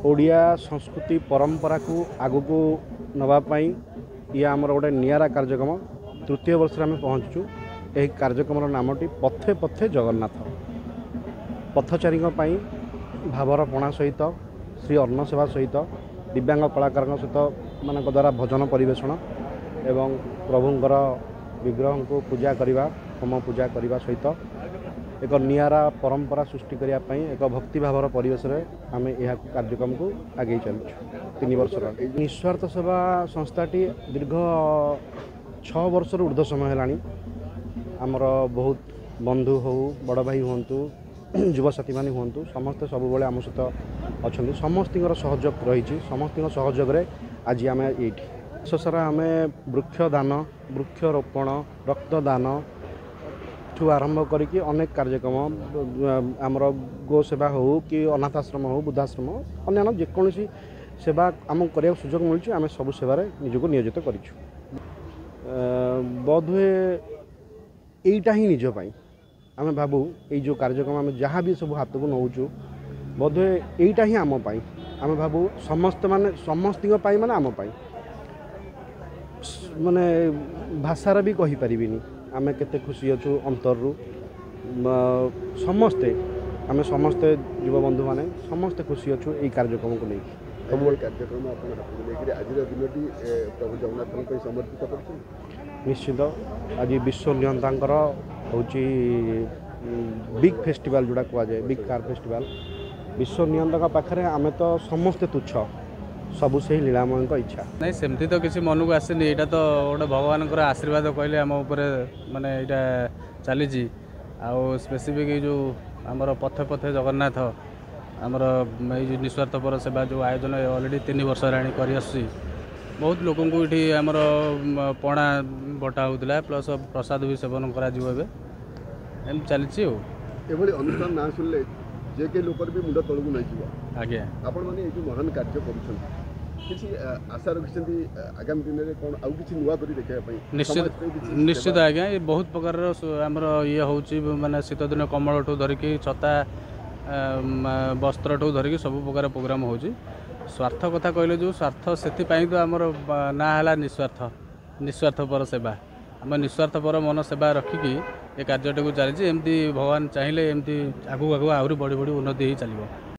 ओडिया संस्कृति परंपरा को आगु को नवापाई ये आमर गोटे निरा कार्यक्रम तृतीय वर्ष आम पहुँचु। यह कार्यक्रम नामटी पथे पथे जगन्नाथ पथचारी भावर पणा सहित श्री अन्न सेवा सहित दिव्यांग कलाकार सहित मान द्वारा भजन परिवेषण एवं प्रभुंर विग्रह को पूजा करने होम पूजा करने सहित एक निरा परंपरा सृष्टि करने एक भक्ति भावर परिवेश आम यह कार्यक्रम को आगे चलु 3 वर्ष निस्वार्थ सेवा संस्थाटी दीर्घ 6 वर्ष ऊर्ध्व समय है। आमर बहुत बंधु हो बड़ भाई हूँ युवसाथी मैंने हूँ समस्ते सब आम सहित अच्छा समस्त सहयोग रही समस्त सहयोग आज आम ये सारा आम वृक्षदान वृक्षरोपण रक्तदान ठू आरंभ करके अनेक कार्यक्रम आमर गो सेवा हो कि अनाथाश्रम हो वृद्धाश्रम अन्य जेकोसी सेवा आम करने सुजोग मिलूँ आम सब सेवार निजक नियोजित करूँ। बोधे यहीटा ही निजपाई आम भावु ये जो कार्यक्रम आम जहाँ भी सब हाथ को नौचु बोधे यहीटा ही आम पाई आम भावु समस्त माने समस्त माने आम पाई माने भाषार भी कही पारिबिनी आमे केते खुशी अच्छु अंतरु समस्ते आमे समस्ते युवा बंधु माने समस्ते खुशी अच्छु ये कार्यक्रम को लेकिन सब कार्यक्रम आज दिन प्रभु जगन्नाथ समर्पित कर निश्चित आज विश्व नियंता हूँ बिग फेस्टिवल जोड़ा कहुए बिग कार फेस्टिवल विश्व नियंता पाखे आम तो समस्ते तुच्छ सबू से लीलामय इच्छा नहीं सेमती तो किसी मन को आसनी यहाँ तो गोटे भगवान आशीर्वाद कहले आम उपरे माने यहाँ चली स्पेसिफिक जो आमर पथे पथे जगन्नाथ आमर ये निस्वार्थपर सेवा जो आयोजन ऑलरेडी 3 वर्ष हेल्ला कर बहुत लोक ये आमर पणा बटा होता प्लस प्रसाद भी सेवन कर चली अनुष्ठान ना शुणिले जे के लोक भी मुंड तौक नहीं आज्ञा आपण मैंने ये महान कार्य कर आशा रखिंट आगामी दिन में कौन आउ कि नुआ कर देखा निश्चित आज्ञा ये बहुत प्रकार आमर ये हूँ माने शीत दिन कमल ठू धरिकी छता वस्त्र ठू धरिकी सब प्रकार प्रोग्राम हो स्वार्थ कथा कहले जो स्वार्थ से तो आमर ना है निस्वार्थपर सेवा आम निस्वार्थपर मन सेवा रखिकी ये कार्यटा को चली एमती भगवान चाहिए एमती आगू आगू आहरी बढ़ी बढ़ी उन्नति ही चलो।